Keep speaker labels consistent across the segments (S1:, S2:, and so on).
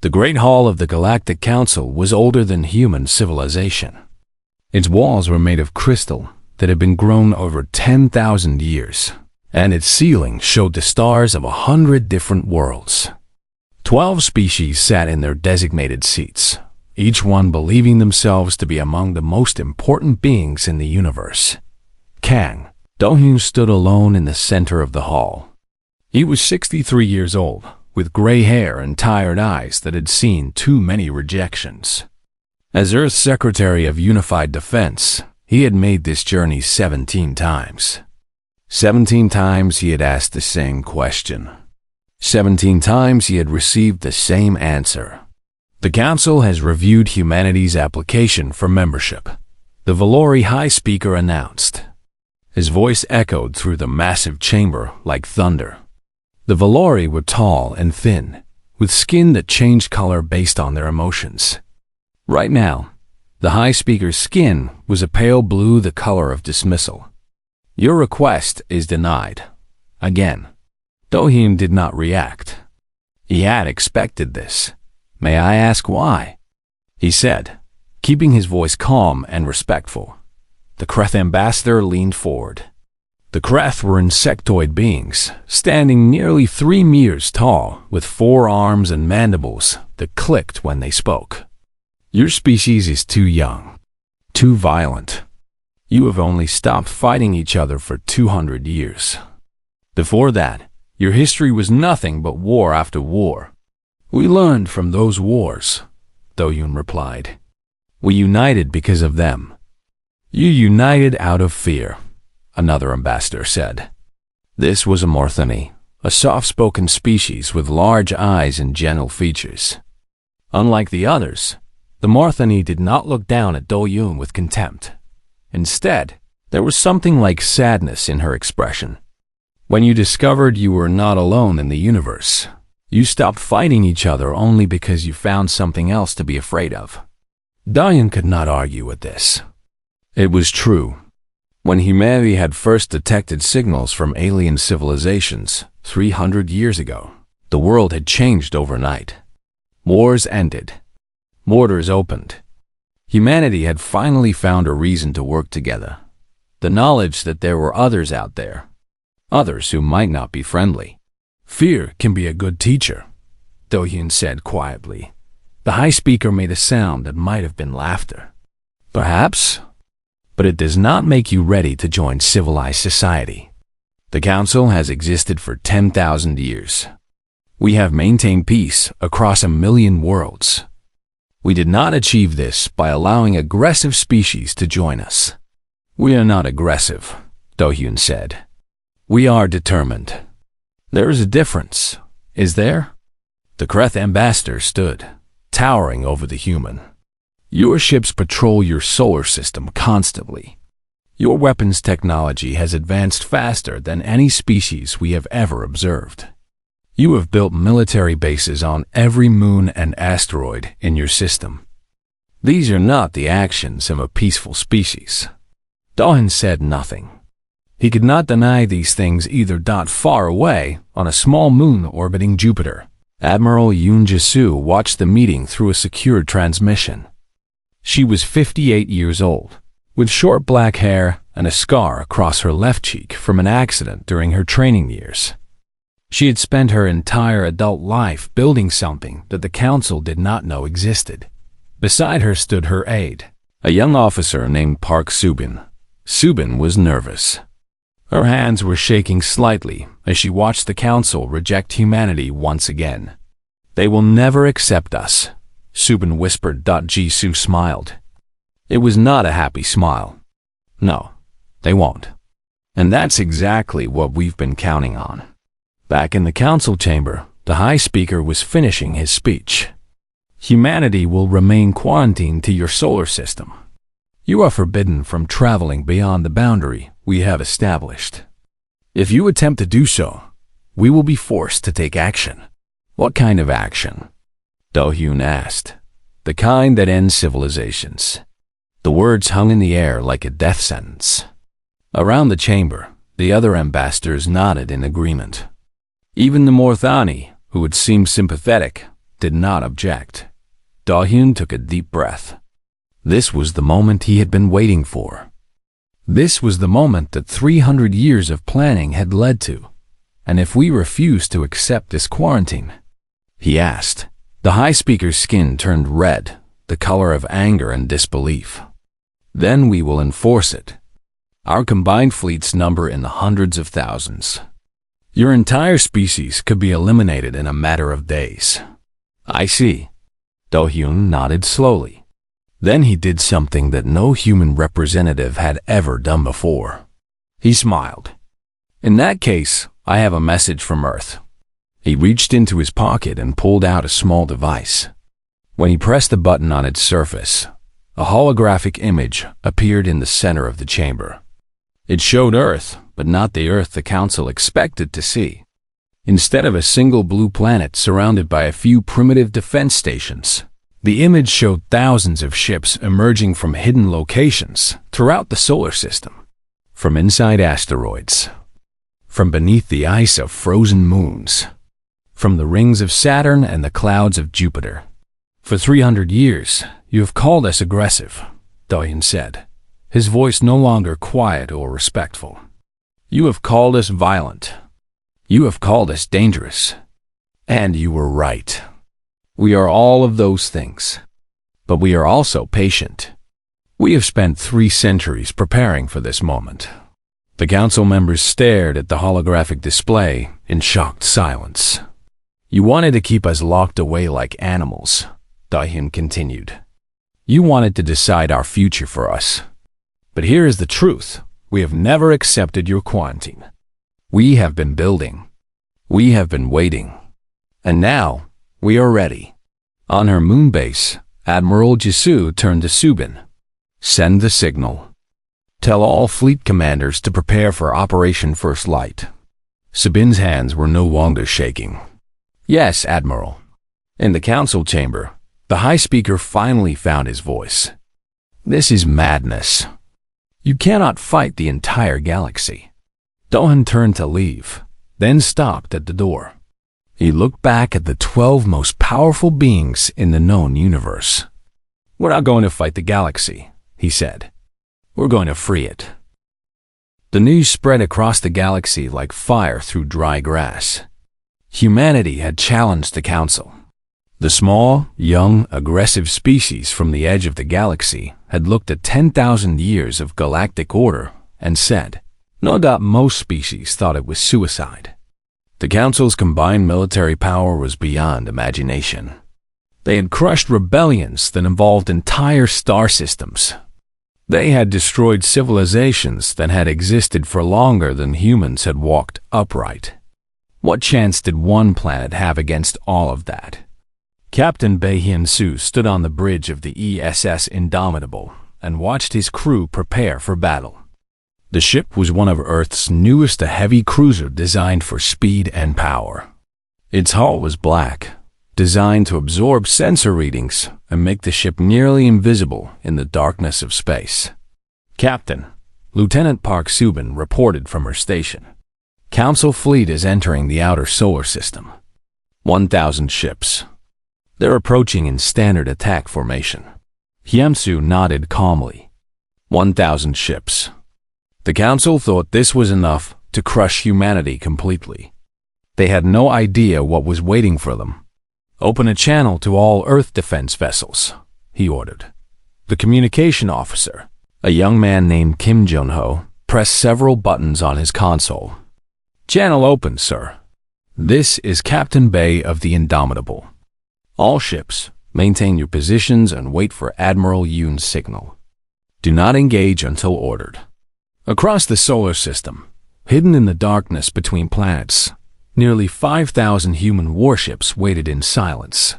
S1: The Great Hall of the Galactic Council was older than human civilization. Its walls were made of crystal that had been grown over 10,000 years, and its ceiling showed the stars of 100 different worlds. 12 species sat in their designated seats, each one believing themselves to be among the most important beings in the universe. Kang, Do-hyun stood alone in the center of the hall. He was 63 years old, with gray hair and tired eyes that had seen too many rejections. As Earth's Secretary of Unified Defense, he had made this journey 17 times. 17 times he had asked the same question. 17 times he had received the same answer. The Council has reviewed humanity's application for membership, the Valori High Speaker announced. His voice echoed through the massive chamber like thunder. The Valori were tall and thin, with skin that changed color based on their emotions. Right now, the High Speaker's skin was a pale blue, the color of dismissal. Your request is denied. Again. Do-hyun did not react. He had expected this. May I ask why? He said, keeping his voice calm and respectful. The Kreth ambassador leaned forward. The Kreth were insectoid beings, standing nearly 3 meters tall, with 4 arms and mandibles that clicked when they spoke. Your species is too young, too violent. You have only stopped fighting each other for 200 years. Before that, your history was nothing but war after war. We learned from those wars, Do-hyun replied. We united because of them. You united out of fear, another ambassador said. This was a Morthani, a soft-spoken species with large eyes and gentle features. Unlike the others, the Morthani did not look down at Do-hyun with contempt. Instead, there was something like sadness in her expression. When you discovered you were not alone in the universe, you stopped fighting each other only because you found something else to be afraid of. Do-hyun could not argue with this. It was true. When humanity had first detected signals from alien civilizations 300 years ago, the world had changed overnight. Wars ended. Borders opened. Humanity had finally found a reason to work together. The knowledge that there were others out there, others who might not be friendly. Fear can be a good teacher, Do-hyun said quietly. The High Speaker made a sound that might have been laughter. Perhaps, but it does not make you ready to join civilized society. The Council has existed for 10,000 years. We have maintained peace across 1 million worlds. We did not achieve this by allowing aggressive species to join us. We are not aggressive, Do-hyun said. We are determined. There is a difference, is there? The Kreth ambassador stood, towering over the human. Your ships patrol your solar system constantly. Your weapons technology has advanced faster than any species we have ever observed. You have built military bases on every moon and asteroid in your system. These are not the actions of a peaceful species. Do-hyun said nothing. He could not deny these things either. Far away, on a small moon orbiting Jupiter, Admiral Yoon Ji-soo watched the meeting through a secured transmission. She was 58 years old, with short black hair and a scar across her left cheek from an accident during her training years. She had spent her entire adult life building something that the Council did not know existed. Beside her stood her aide, a young officer named Park Subin. Subin was nervous. Her hands were shaking slightly as she watched the Council reject humanity once again. They will never accept us, Subin whispered. Ji-soo smiled. It was not a happy smile. No, they won't. And that's exactly what we've been counting on. Back in the Council chamber, the High Speaker was finishing his speech. Humanity will remain quarantined to your solar system. You are forbidden from traveling beyond the boundary we have established. If you attempt to do so, we will be forced to take action. What kind of action? Do-hyun asked. The kind that ends civilizations. The words hung in the air like a death sentence. Around the chamber, the other ambassadors nodded in agreement. Even the Morthani, who had seemed sympathetic, did not object. Do-hyun took a deep breath. This was the moment he had been waiting for. This was the moment that 300 years of planning had led to. And if we refuse to accept this quarantine? He asked. The High Speaker's skin turned red, the color of anger and disbelief. Then we will enforce it. Our combined fleets number in the hundreds of thousands. Your entire species could be eliminated in a matter of days. I see. Do-hyun nodded slowly. Then he did something that no human representative had ever done before. He smiled. In that case, I have a message from Earth. He reached into his pocket and pulled out a small device. When he pressed the button on its surface, a holographic image appeared in the center of the chamber. It showed Earth, but not the Earth the Council expected to see. Instead of a single blue planet surrounded by a few primitive defense stations, the image showed thousands of ships emerging from hidden locations throughout the solar system. From inside asteroids, from beneath the ice of frozen moons, from the rings of Saturn and the clouds of Jupiter. For 300 years, you have called us aggressive, Do-hyun said, his voice no longer quiet or respectful. You have called us violent. You have called us dangerous. And you were right. We are all of those things. But we are also patient. We have spent 3 centuries preparing for this moment. The council members stared at the holographic display in shocked silence. You wanted to keep us locked away like animals, Do-hyun continued. You wanted to decide our future for us. But here is the truth. We have never accepted your quarantine. We have been building. We have been waiting. And now, we are ready. On her moon base, Admiral Jisoo turned to Subin. Send the signal. Tell all fleet commanders to prepare for Operation First Light. Subin's hands were no longer shaking. Yes, Admiral. In the council chamber, the High Speaker finally found his voice. This is madness. You cannot fight the entire galaxy. Do-hyun turned to leave, then stopped at the door. He looked back at the 12 most powerful beings in the known universe. We're not going to fight the galaxy, he said. We're going to free it. The news spread across the galaxy like fire through dry grass. Humanity had challenged the council. The small, young, aggressive species from the edge of the galaxy had looked at 10,000 years of galactic order and said, no doubt most species thought it was suicide. The council's combined military power was beyond imagination. They had crushed rebellions that involved entire star systems. They had destroyed civilizations that had existed for longer than humans had walked upright. What chance did one planet have against all of that? Captain Bae Hyun-soo stood on the bridge of the ESS Indomitable and watched his crew prepare for battle. The ship was one of Earth's newest heavy cruiser designed for speed and power. Its hull was black, designed to absorb sensor readings and make the ship nearly invisible in the darkness of space. Captain, Lieutenant Park Subin reported from her station. Council fleet is entering the outer solar system. 1,000 ships. They're approaching in standard attack formation. Hyun-soo nodded calmly. 1,000 ships. The council thought this was enough to crush humanity completely. They had no idea what was waiting for them. Open a channel to all Earth defense vessels, he ordered. The communication officer, a young man named Kim Jong-ho, pressed several buttons on his console. Channel open, sir. This is Captain Bae of the Indomitable. All ships, maintain your positions and wait for Admiral Yoon's signal. Do not engage until ordered. Across the solar system, hidden in the darkness between planets, nearly 5,000 human warships waited in silence.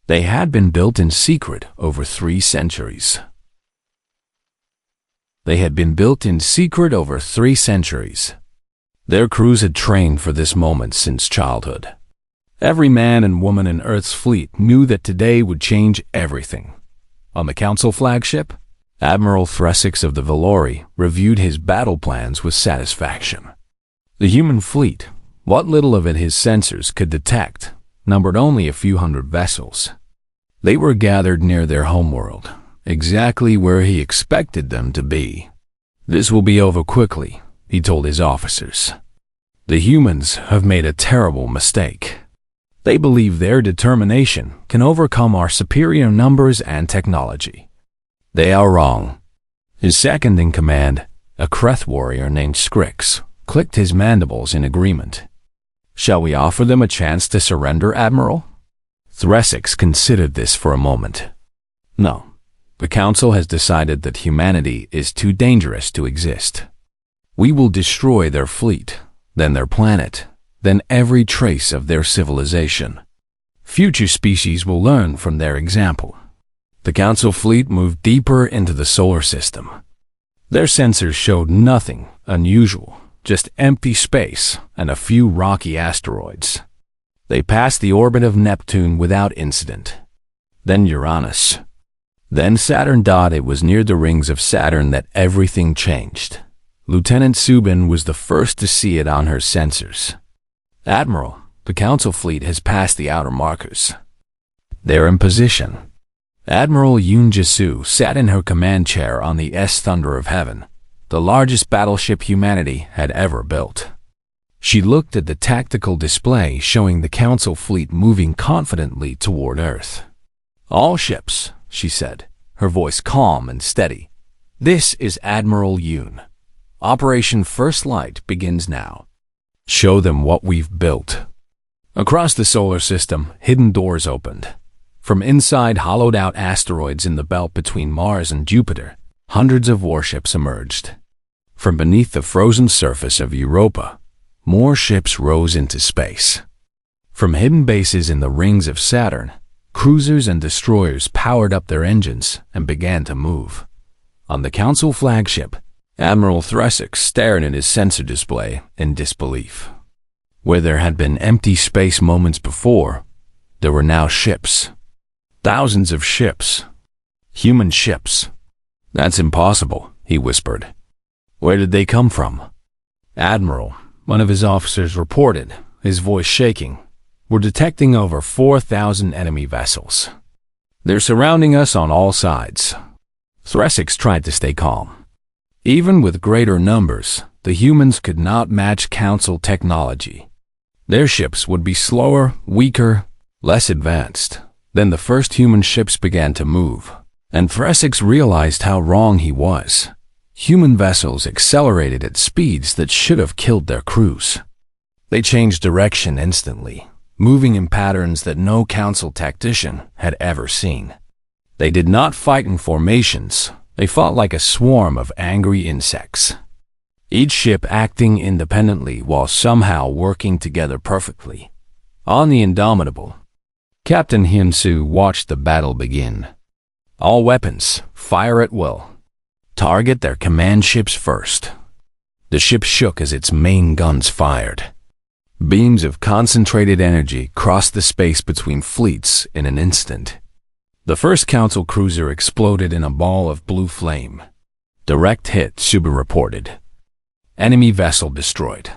S1: They had been built in secret over 3 centuries. They had been built in secret over 3 centuries. Their crews had trained for this moment since childhood. Every man and woman in Earth's fleet knew that today would change everything. On the Council flagship, Admiral Thresix of the Valori reviewed his battle plans with satisfaction. The human fleet, what little of it his sensors could detect, numbered only a few hundred vessels. They were gathered near their homeworld, exactly where he expected them to be. "This will be over quickly," he told his officers. "The humans have made a terrible mistake. They believe their determination can overcome our superior numbers and technology. They are wrong." His second in command, a Kreth warrior named Scrix, clicked his mandibles in agreement. "Shall we offer them a chance to surrender, Admiral?" Thresix considered this for a moment. "No. The Council has decided that humanity is too dangerous to exist. We will destroy their fleet, then their planet, then every trace of their civilization. Future species will learn from their example." The Council fleet moved deeper into the solar system. Their sensors showed nothing unusual, just empty space and a few rocky asteroids. They passed the orbit of Neptune without incident. Then Uranus. Then Saturn. It was near the rings of Saturn that everything changed. Lieutenant Subin was the first to see it on her sensors. "Admiral, the Council fleet has passed the outer markers. They're in position." Admiral Yoon Jae-soo sat in her command chair on the Thunder of Heaven, the largest battleship humanity had ever built. She looked at the tactical display showing the Council fleet moving confidently toward Earth. "All ships," she said, her voice calm and steady. "This is Admiral Yoon. Operation First Light begins now. Show them what we've built." Across the solar system, hidden doors opened. From inside hollowed-out asteroids in the belt between Mars and Jupiter, hundreds of warships emerged. From beneath the frozen surface of Europa, more ships rose into space. From hidden bases in the rings of Saturn, cruisers and destroyers powered up their engines and began to move. On the Council flagship, Admiral Thresix stared at his sensor display in disbelief. Where there had been empty space moments before, there were now ships. Thousands of ships. Human ships. "That's impossible," he whispered. "Where did they come from?" "Admiral," one of his officers reported, his voice shaking, "we're detecting over 4,000 enemy vessels. They're surrounding us on all sides." Thresix tried to stay calm. Even with greater numbers, the humans could not match Council technology. Their ships would be slower, weaker, less advanced. Then the first human ships began to move, and Thresix realized how wrong he was. Human vessels accelerated at speeds that should have killed their crews. They changed direction instantly, moving in patterns that no Council tactician had ever seen. They did not fight in formations. They fought like a swarm of angry insects. Each ship acting independently while somehow working together perfectly. On the Indomitable, Captain Hyun-soo watched the battle begin. "All weapons, fire at will. Target their command ships first." The ship shook as its main guns fired. Beams of concentrated energy crossed the space between fleets in an instant. The first Council cruiser exploded in a ball of blue flame. "Direct hit," Suba reported. Enemy vessel destroyed.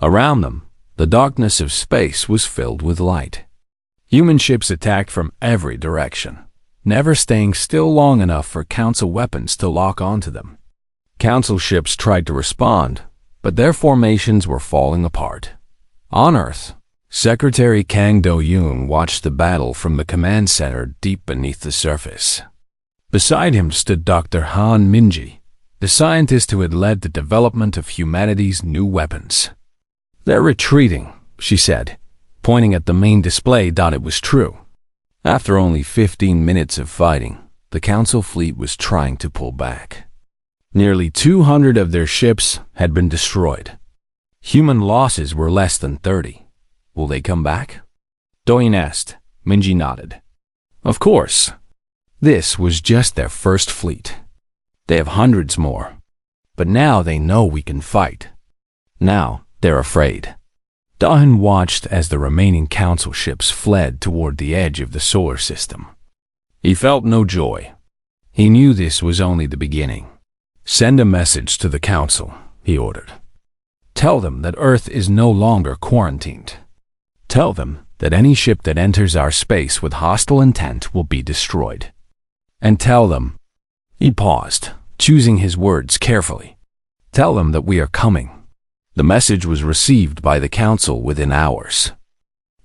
S1: Around them, the darkness of space was filled with light. Human ships attacked from every direction, never staying still long enough for Council weapons to lock onto them. Council ships tried to respond, but their formations were falling apart. On Earth, Secretary Kang Do-yoon watched the battle from the command center deep beneath the surface. Beside him stood Dr. Han Minji, the scientist who had led the development of humanity's new weapons. "They're retreating," she said, pointing at the main display. It was true. After only 15 minutes of fighting, the Council fleet was trying to pull back. Nearly 200 of their ships had been destroyed. Human losses were less than 30. Will they come back? Do-yoon asked. Minji nodded. Of course. This was just their first fleet. They have hundreds more. But now they know we can fight. Now they're afraid. Do-yoon watched as the remaining Council ships fled toward the edge of the solar system. He felt no joy. He knew this was only the beginning. "Send a message to the Council," he ordered. "Tell them that Earth is no longer quarantined. Tell them that any ship that enters our space with hostile intent will be destroyed. And tell them," he paused, choosing his words carefully, "tell them that we are coming." The message was received by the Council within hours.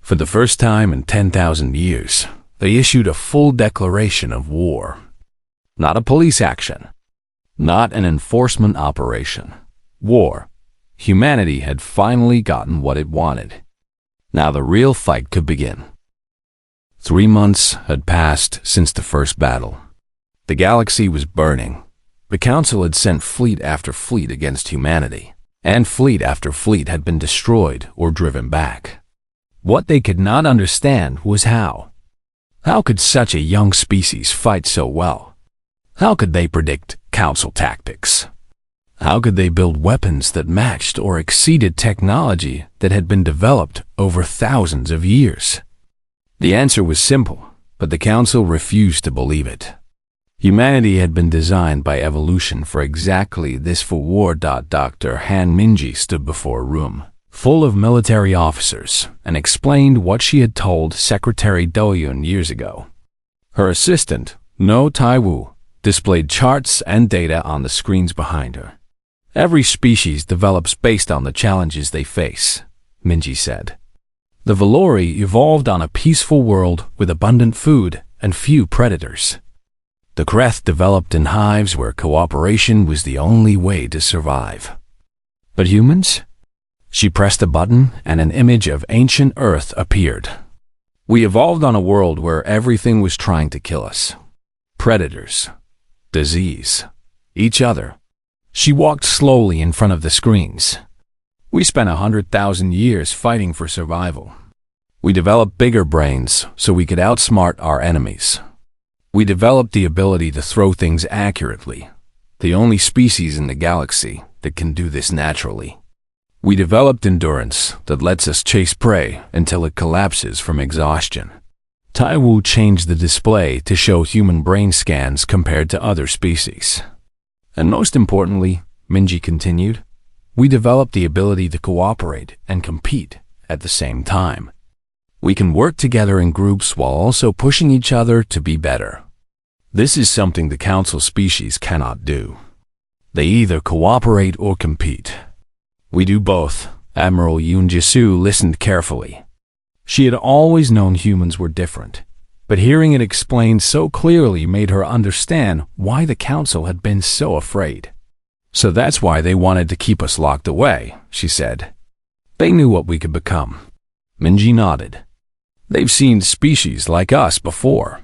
S1: For the first time in 10,000 years, they issued a full declaration of war. Not a police action, not an enforcement operation. War. Humanity had finally gotten what it wanted. Now the real fight could begin. 3 months had passed since the first battle. The galaxy was burning. The Council had sent fleet after fleet against humanity, and fleet after fleet had been destroyed or driven back. What they could not understand was how. How could such a young species fight so well? How could they predict Council tactics? How could they build weapons that matched or exceeded technology that had been developed over thousands of years? The answer was simple, but the Council refused to believe it. Humanity had been designed by evolution for exactly this for war. Dr. Han Minji stood before a room full of military officers and explained what she had told Secretary Doyun years ago. Her assistant, No Taiwu, displayed charts and data on the screens behind her. Every species develops based on the challenges they face, Minji said. The Valori evolved on a peaceful world with abundant food and few predators. The Kreth developed in hives where cooperation was the only way to survive. But humans? She pressed a button and an image of ancient Earth appeared. We evolved on a world where everything was trying to kill us. Predators, disease, each other. She walked slowly in front of the screens. We spent 100,000 years fighting for survival. We developed bigger brains so we could outsmart our enemies. We developed the ability to throw things accurately, the only species in the galaxy that can do this naturally. We developed endurance that lets us chase prey until it collapses from exhaustion. Taiwu changed the display to show human brain scans compared to other species. And most importantly, Minji continued, we developed the ability to cooperate and compete at the same time. We can work together in groups while also pushing each other to be better. This is something the Council species cannot do. They either cooperate or compete. We do both. Admiral Yoon Jisu listened carefully. She had always known humans were different, but hearing it explained so clearly made her understand why the Council had been so afraid. So that's why they wanted to keep us locked away, she said. They knew what we could become. Minji nodded. They've seen species like us before.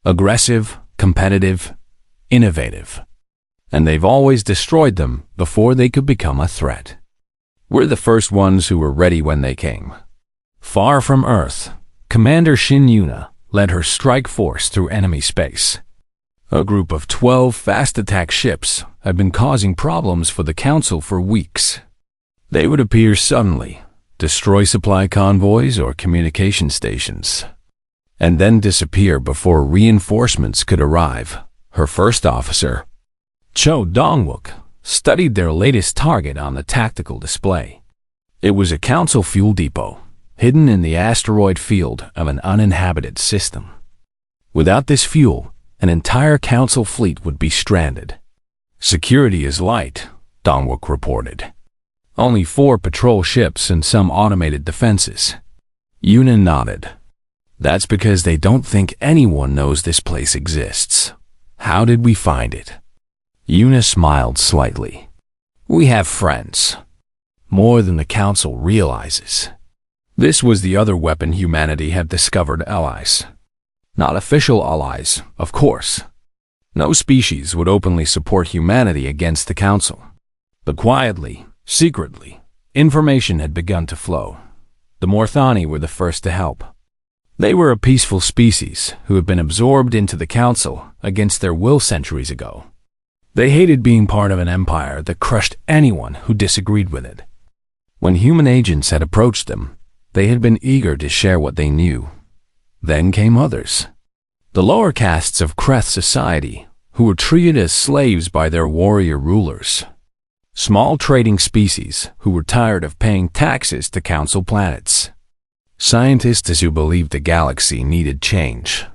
S1: Aggressive, competitive, innovative. And they've always destroyed them before they could become a threat. We're the first ones who were ready when they came. Far from Earth, Commander Shin Yuna led her strike force through enemy space. A group of 12 fast-attack ships had been causing problems for the Council for weeks. They would appear suddenly, destroy supply convoys or communication stations, and then disappear before reinforcements could arrive. Her first officer, Cho Dongwook, studied their latest target on the tactical display. It was a Council fuel depot, hidden in the asteroid field of an uninhabited system. Without this fuel, an entire Council fleet would be stranded. Security is light, Dongwook reported. Only 4 patrol ships and some automated defenses. Yuna nodded. That's because they don't think anyone knows this place exists. How did we find it? Yuna smiled slightly. We have friends. More than the Council realizes. This was the other weapon humanity had discovered: allies. Not official allies, of course. No species would openly support humanity against the Council. But quietly, secretly, information had begun to flow. The Morthani were the first to help. They were a peaceful species who had been absorbed into the Council against their will centuries ago. They hated being part of an empire that crushed anyone who disagreed with it. When human agents had approached them, they had been eager to share what they knew. Then came others. The lower castes of Kreth society, who were treated as slaves by their warrior rulers. Small trading species who were tired of paying taxes to Council planets. Scientists who believed the galaxy needed change.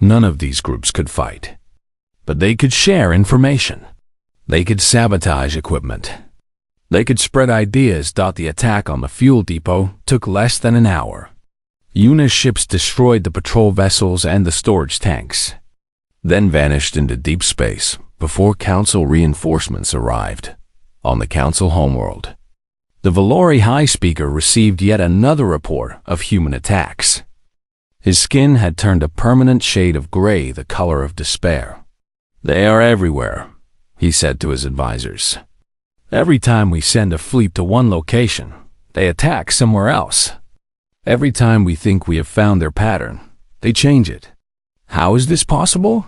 S1: None of these groups could fight. But they could share information. They could sabotage equipment. They could spread ideas. The attack on the fuel depot took less than an hour. UNA's ships destroyed the patrol vessels and the storage tanks, then vanished into deep space before Council reinforcements arrived. On the Council homeworld, the Valori High Speaker received yet another report of human attacks. His skin had turned a permanent shade of gray, the color of despair. "They are everywhere," he said to his advisors. "Every time we send a fleet to one location, they attack somewhere else. Every time we think we have found their pattern, they change it. How is this possible?"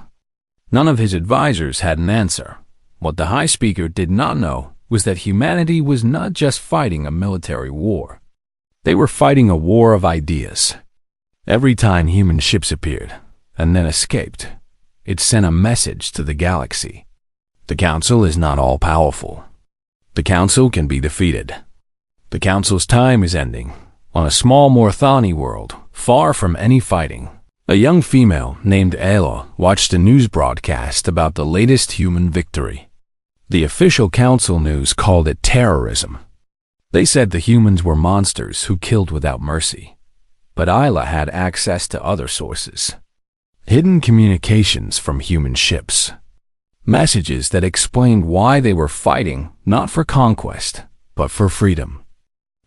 S1: None of his advisors had an answer. What the High Speaker did not know was that humanity was not just fighting a military war. They were fighting a war of ideas. Every time human ships appeared and then escaped, it sent a message to the galaxy. The Council is not all-powerful. The Council can be defeated. The Council's time is ending. On a small Morthani world, far from any fighting, a young female named Ayla watched a news broadcast about the latest human victory. The official Council news called it terrorism. They said the humans were monsters who killed without mercy. But Ayla had access to other sources. Hidden communications from human ships. Messages that explained why they were fighting not for conquest, but for freedom.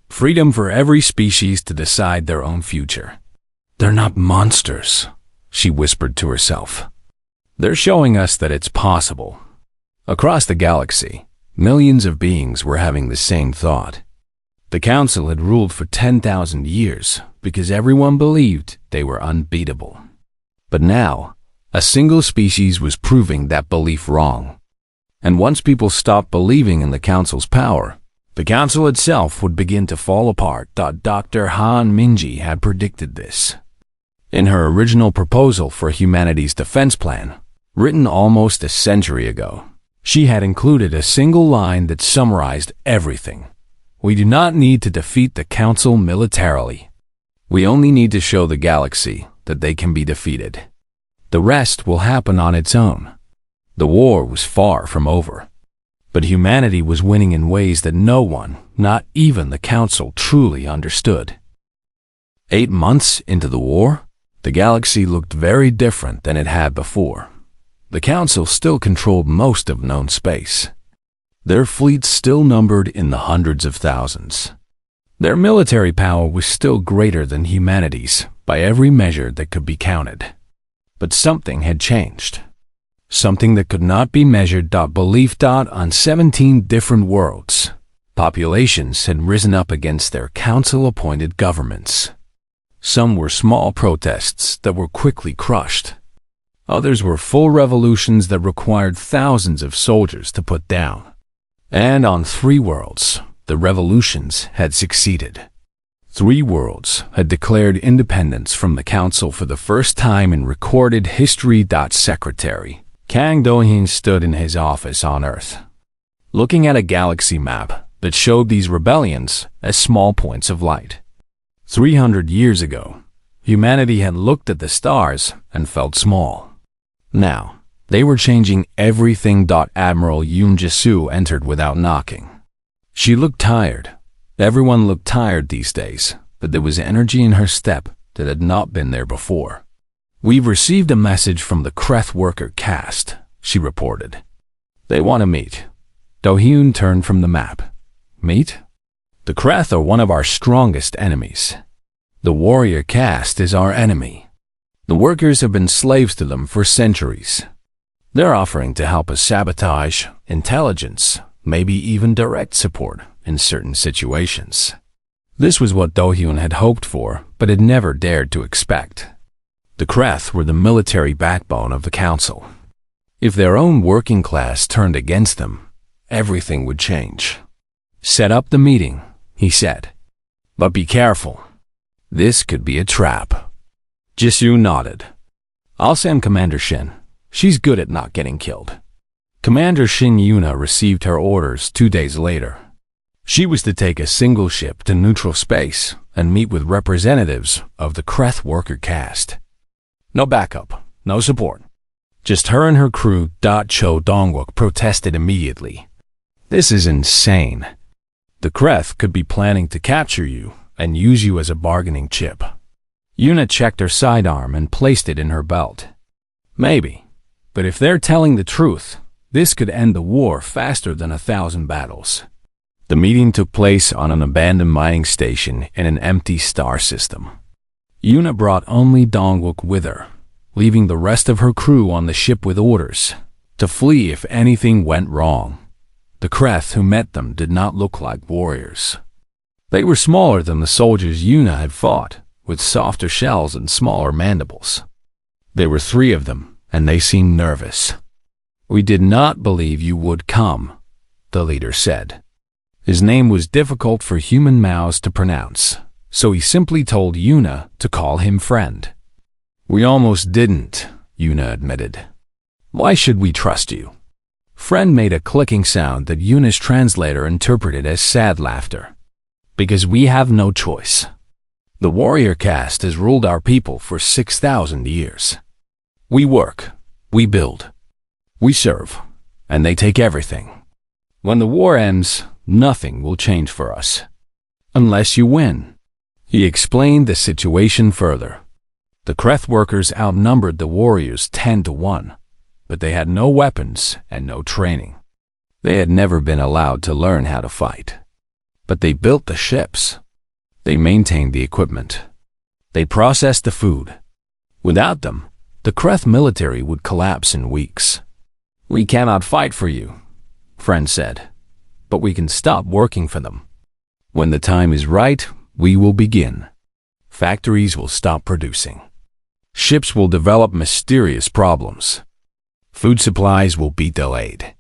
S1: Freedom for every species to decide their own future. "They're not monsters," she whispered to herself. "They're showing us that it's possible." Across the galaxy, millions of beings were having the same thought. The Council had ruled for 10,000 years because everyone believed they were unbeatable. But now, a single species was proving that belief wrong. And once people stopped believing in the Council's power, the Council itself would begin to fall apart. Dr. Han Minji had predicted this. In her original proposal for humanity's defense plan, written almost a century ago, she had included a single line that summarized everything. "We do not need to defeat the Council militarily. We only need to show the galaxy that they can be defeated. The rest will happen on its own." The war was far from over. But humanity was winning in ways that no one, not even the Council, truly understood. 8 months into the war, the galaxy looked very different than it had before. The Council still controlled most of known space. Their fleets still numbered in the hundreds of thousands. Their military power was still greater than humanity's by every measure that could be counted. But something had changed. Something that could not be measured. Belief. On 17 different worlds, populations had risen up against their Council-appointed governments. Some were small protests that were quickly crushed. Others were full revolutions that required thousands of soldiers to put down. And on 3 worlds, the revolutions had succeeded. 3 worlds had declared independence from the Council for the first time in recorded history. Secretary Kang Do-hyun stood in his office on Earth, looking at a galaxy map that showed these rebellions as small points of light. 300 years ago, humanity had looked at the stars and felt small. Now, they were changing everything. Admiral Yoon Jae-soo entered without knocking. She looked tired. Everyone looked tired these days, but there was energy in her step that had not been there before. "We've received a message from the Kreth worker caste," she reported. "They want to meet." Do-hyun turned from the map. "Meet? The Kreth are one of our strongest enemies. The warrior caste is our enemy. The workers have been slaves to them for centuries. They're offering to help us sabotage, intelligence, maybe even direct support in certain situations." This was what Do-hyun had hoped for, but had never dared to expect. The Kreth were the military backbone of the Council. If their own working class turned against them, everything would change. "Set up the meeting," he said. "But be careful. This could be a trap." Jisoo nodded. "I'll send Commander Shin. She's good at not getting killed." Commander Shin Yuna received her orders 2 days later. She was to take a single ship to neutral space and meet with representatives of the Kreth worker caste. No backup, no support. Just her and her crew. Cho Dongwook protested immediately. This is insane. The Kreth could be planning to capture you and use you as a bargaining chip. Yuna checked her sidearm and placed it in her belt. Maybe, but if they're telling the truth, this could end the war faster than 1,000 battles. The meeting took place on an abandoned mining station in an empty star system. Yuna brought only Dongwook with her, leaving the rest of her crew on the ship with orders to flee if anything went wrong. The Kreth who met them did not look like warriors. They were smaller than the soldiers Yuna had fought, with softer shells and smaller mandibles. There were 3 of them, and they seemed nervous. "We did not believe you would come," the leader said. His name was difficult for human mouths to pronounce, so he simply told Yuna to call him friend. "We almost didn't," Yuna admitted. "Why should we trust you?" Friend made a clicking sound that Yuna's translator interpreted as sad laughter. "Because we have no choice. The warrior caste has ruled our people for 6,000 years. We work, we build, we serve, and they take everything. When the war ends, nothing will change for us. Unless you win." He explained the situation further. The Kreth workers outnumbered the warriors 10 to 1, but they had no weapons and no training. They had never been allowed to learn how to fight. But they built the ships. They maintained the equipment. They processed the food. Without them, the Kreth military would collapse in weeks. "We cannot fight for you," Friend said, "but we can stop working for them. When the time is right, we will begin. Factories will stop producing. Ships will develop mysterious problems. Food supplies will be delayed.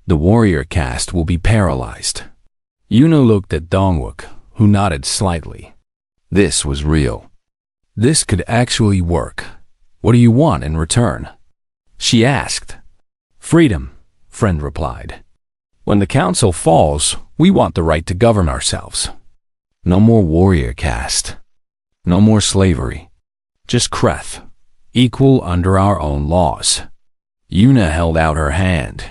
S1: The warrior caste will be paralyzed." Yuna looked at Dongwook, who nodded slightly. This was real. This could actually work. "What do you want in return?" she asked. "Freedom," Friend replied. "When the council falls, we want the right to govern ourselves. No more warrior caste. No more slavery. Just Kreth, equal under our own laws." Yuna held out her hand.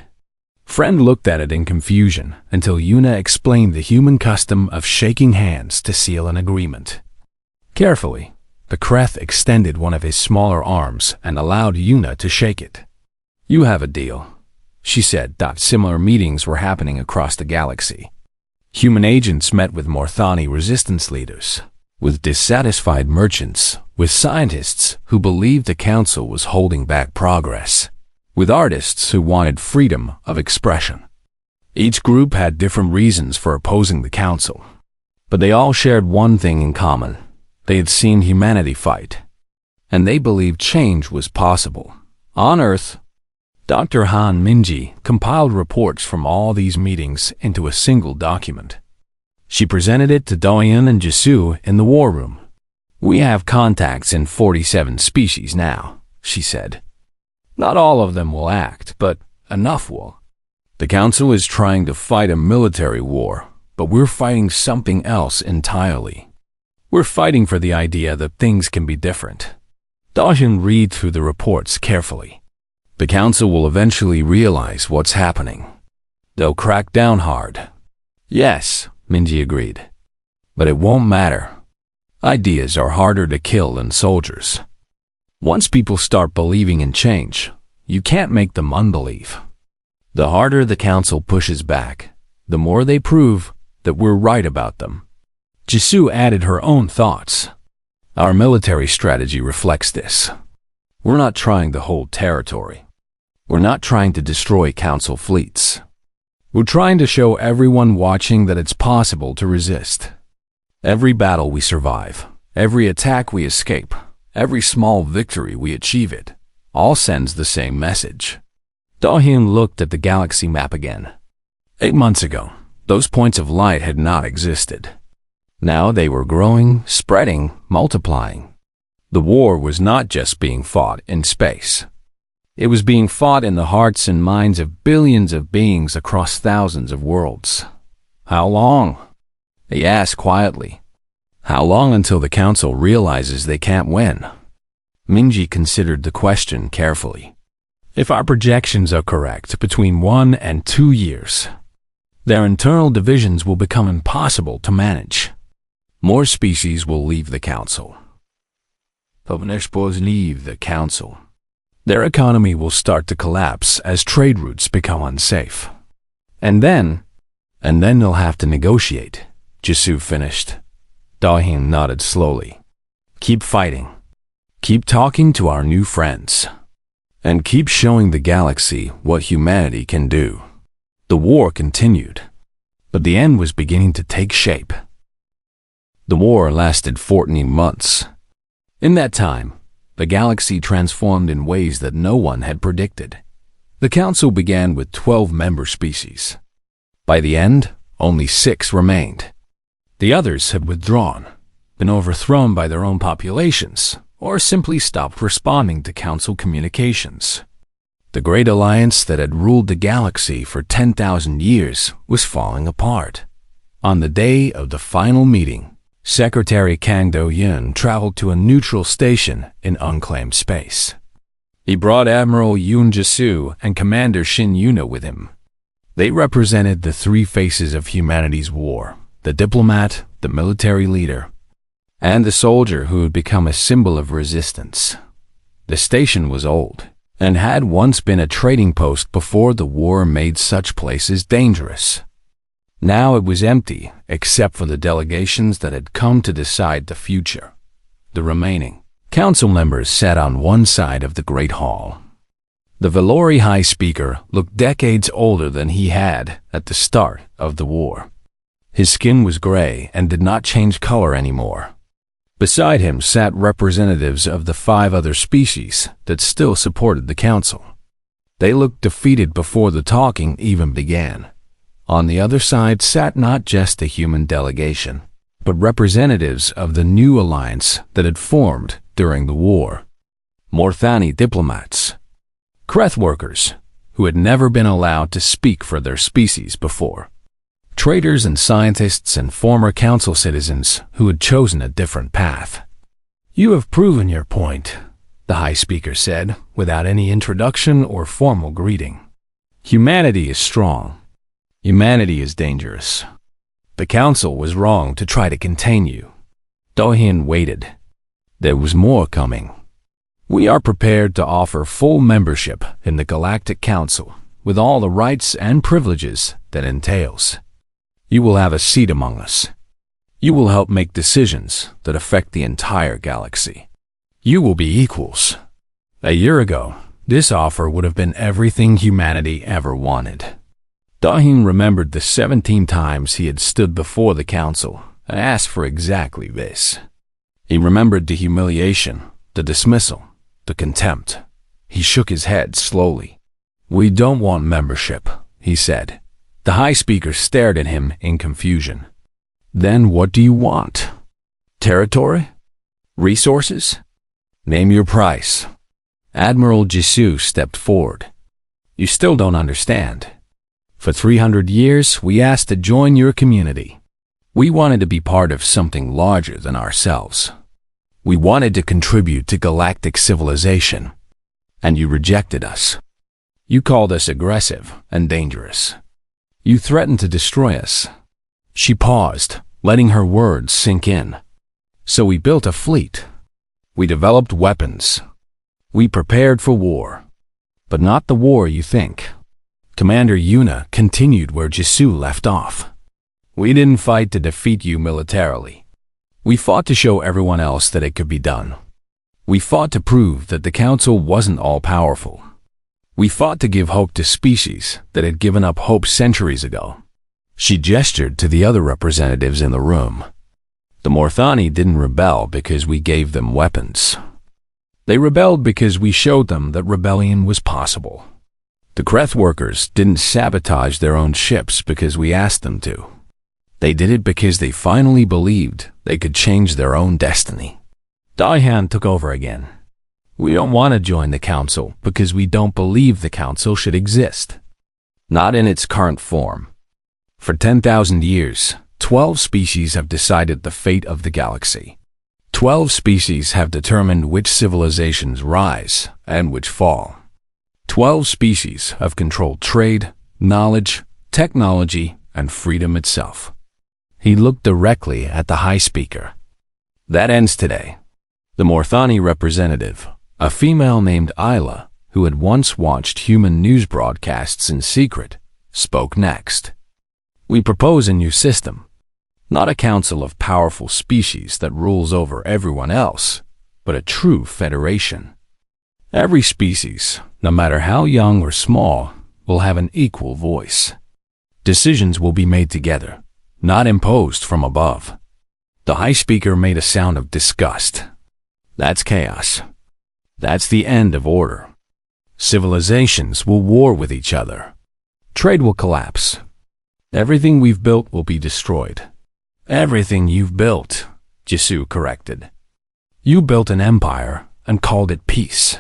S1: Friend looked at it in confusion until Yuna explained the human custom of shaking hands to seal an agreement. Carefully, the Kreth extended one of his smaller arms and allowed Yuna to shake it. "You have a deal," she said. Similar meetings were happening across the galaxy. Human agents met with Morthani resistance leaders, with dissatisfied merchants, with scientists who believed the council was holding back progress, with artists who wanted freedom of expression. Each group had different reasons for opposing the council, but they all shared one thing in common. They had seen humanity fight, and they believed change was possible. On Earth, Dr. Han Minji compiled reports from all these meetings into a single document. She presented it to Doyen and Jisoo in the war room. "We have contacts in 47 species now," she said. "Not all of them will act, but enough will. The council is trying to fight a military war, but we're fighting something else entirely. We're fighting for the idea that things can be different." Dawson read through the reports carefully. "The council will eventually realize what's happening. They'll crack down hard." "Yes," Minji agreed. "But it won't matter. Ideas are harder to kill than soldiers. Once people start believing in change, you can't make them unbelieve. The harder the council pushes back, the more they prove that we're right about them." Jisoo added her own thoughts. "Our military strategy reflects this. We're not trying to hold territory. We're not trying to destroy council fleets. We're trying to show everyone watching that it's possible to resist. Every battle we survive, every attack we escape, every small victory we achieve it, all sends the same message." Dahyun looked at the galaxy map again. 8 months ago, those points of light had not existed. Now they were growing, spreading, multiplying. The war was not just being fought in space. It was being fought in the hearts and minds of billions of beings across thousands of worlds. "How long?" he asked quietly. How long until the council realizes they can't win? Minji considered the question carefully. If our projections are correct, between 1 and 2 years, their internal divisions will become impossible to manage. More species will leave the council. Leave the council. Their economy will start to collapse as trade routes become unsafe. And then they'll have to negotiate, Jisoo finished. Daehin nodded slowly. Keep fighting. Keep talking to our new friends. And keep showing the galaxy what humanity can do. The war continued, but the end was beginning to take shape. The war lasted 14 months. In that time, the galaxy transformed in ways that no one had predicted. The council began with 12 member species. By the end, only 6 remained. The others had withdrawn, been overthrown by their own populations, or simply stopped responding to council communications. The great alliance that had ruled the galaxy for 10,000 years was falling apart. On the day of the final meeting, Secretary Kang Do-yeon traveled to a neutral station in unclaimed space. He brought Admiral Yoon Jae-soo and Commander Shin Yuna with him. They represented the 3 faces of humanity's war: the diplomat, the military leader, and the soldier who had become a symbol of resistance. The station was old and had once been a trading post before the war made such places dangerous. Now it was empty, except for the delegations that had come to decide the future. The remaining council members sat on one side of the Great Hall. The Valori High Speaker looked decades older than he had at the start of the war. His skin was gray and did not change color anymore. Beside him sat representatives of the 5 other species that still supported the council. They looked defeated before the talking even began. On the other side sat not just a human delegation, but representatives of the new alliance that had formed during the war. Morthani diplomats, Kreth workers who had never been allowed to speak for their species before, traders and scientists and former council citizens who had chosen a different path. You have proven your point, the High Speaker said, without any introduction or formal greeting. Humanity is strong. Humanity is dangerous. The council was wrong to try to contain you. Do-hyun waited. There was more coming. We are prepared to offer full membership in the Galactic Council with all the rights and privileges that entails. You will have a seat among us. You will help make decisions that affect the entire galaxy. You will be equals. A year ago, this offer would have been everything humanity ever wanted. Do-hyun remembered the 17 times he had stood before the council and asked for exactly this. He remembered the humiliation, the dismissal, the contempt. He shook his head slowly. We don't want membership, he said. The High Speaker stared at him in confusion. Then what do you want? Territory? Resources? Name your price. Admiral Jisoo stepped forward. You still don't understand. For 300 years, we asked to join your community. We wanted to be part of something larger than ourselves. We wanted to contribute to galactic civilization. And you rejected us. You called us aggressive and dangerous. You threatened to destroy us. She paused, letting her words sink in. So we built a fleet. We developed weapons. We prepared for war. But not the war you think. Commander Yuna continued where Jisoo left off. We didn't fight to defeat you militarily. We fought to show everyone else that it could be done. We fought to prove that the council wasn't all-powerful. We fought to give hope to species that had given up hope centuries ago. She gestured to the other representatives in the room. The Morthani didn't rebel because we gave them weapons. They rebelled because we showed them that rebellion was possible. The Kreth workers didn't sabotage their own ships because we asked them to. They did it because they finally believed they could change their own destiny. Do-hyun took over again. We don't want to join the council because we don't believe the council should exist. Not in its current form. For 10,000 years, 12 species have decided the fate of the galaxy. 12 species have determined which civilizations rise and which fall. 12 species have controlled trade, knowledge, technology, and freedom itself. He looked directly at the High Speaker. That ends today. The Morthani representative, a female named Isla, who had once watched human news broadcasts in secret, spoke next. We propose a new system, not a council of powerful species that rules over everyone else, but a true federation. Every species, no matter how young or small, will have an equal voice. Decisions will be made together, not imposed from above. The High Speaker made a sound of disgust. That's chaos. That's the end of order. Civilizations will war with each other. Trade will collapse. Everything we've built will be destroyed. Everything you've built, Jisoo corrected. You built an empire and called it peace.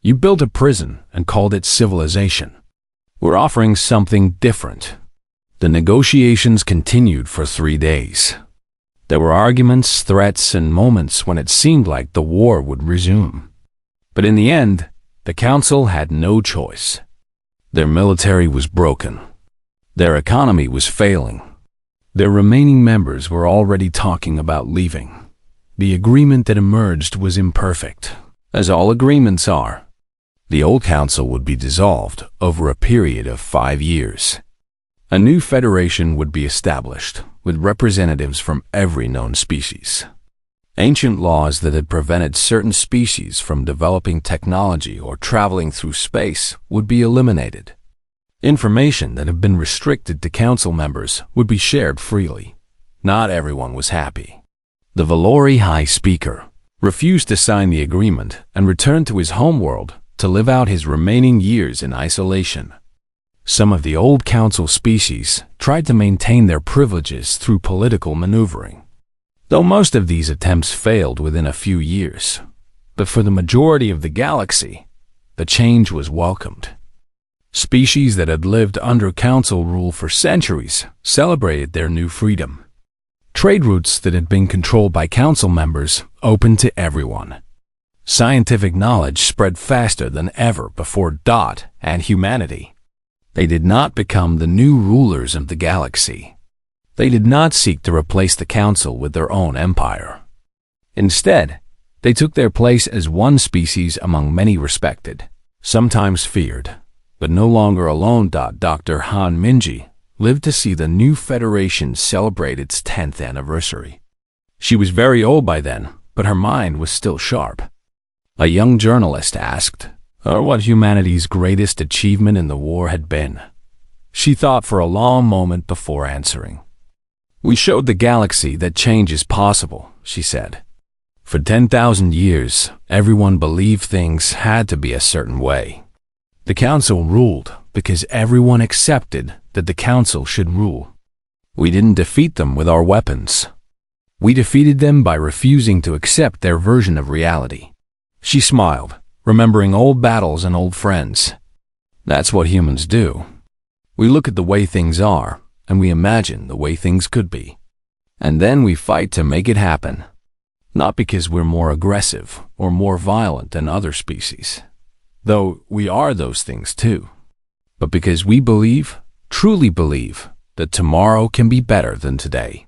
S1: You built a prison and called it civilization. We're offering something different. The negotiations continued for 3 days. There were arguments, threats, and moments when it seemed like the war would resume. But in the end, the council had no choice. Their military was broken. Their economy was failing. Their remaining members were already talking about leaving. The agreement that emerged was imperfect, as all agreements are. The old council would be dissolved over a period of 5 years. A new federation would be established, with representatives from every known species. Ancient laws that had prevented certain species from developing technology or traveling through space would be eliminated. Information that had been restricted to council members would be shared freely. Not everyone was happy. The Valori High Speaker refused to sign the agreement and returned to his homeworld to live out his remaining years in isolation. Some of the old council species tried to maintain their privileges through political maneuvering, though most of these attempts failed within a few years. But for the majority of the galaxy, the change was welcomed. Species that had lived under council rule for centuries celebrated their new freedom. Trade routes that had been controlled by council members opened to everyone. Scientific knowledge spread faster than ever before Dot and humanity. They did not become the new rulers of the galaxy. They did not seek to replace the council with their own empire. Instead, they took their place as one species among many respected, sometimes feared, but no longer alone. Dr. Han Minji lived to see the new federation celebrate its 10th anniversary. She was very old by then, but her mind was still sharp. A young journalist asked her what humanity's greatest achievement in the war had been. She thought for a long moment before answering. We showed the galaxy that change is possible, she said. For 10,000 years, everyone believed things had to be a certain way. The council ruled because everyone accepted that the council should rule. We didn't defeat them with our weapons. We defeated them by refusing to accept their version of reality. She smiled, remembering old battles and old friends. That's what humans do. We look at the way things are, and we imagine the way things could be. And then we fight to make it happen. Not because we're more aggressive or more violent than other species, though we are those things too, but because we believe, truly believe, that tomorrow can be better than today.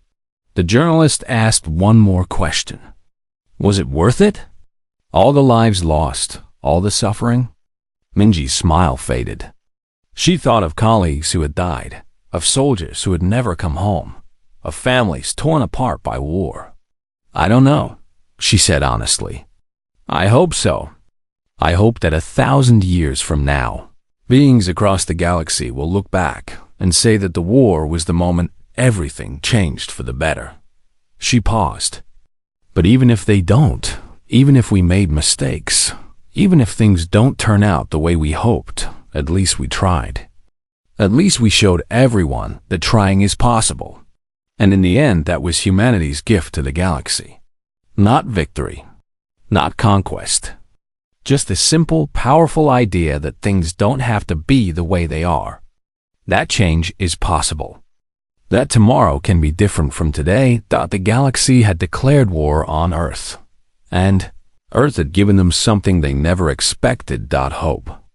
S1: The journalist asked one more question. Was it worth it? All the lives lost, all the suffering? Minji's smile faded. She thought of colleagues who had died, of soldiers who had never come home, of families torn apart by war. I don't know, she said honestly. I hope so. I hope that 1,000 years from now, beings across the galaxy will look back and say that the war was the moment everything changed for the better. She paused. But even if they don't, even if we made mistakes, even if things don't turn out the way we hoped, at least we tried. At least we showed everyone that trying is possible. And in the end, that was humanity's gift to the galaxy. Not victory, not conquest. Just a simple, powerful idea that things don't have to be the way they are. That change is possible. that tomorrow can be different from today. The galaxy had declared war on Earth, and Earth had given them something they never expected. Hope.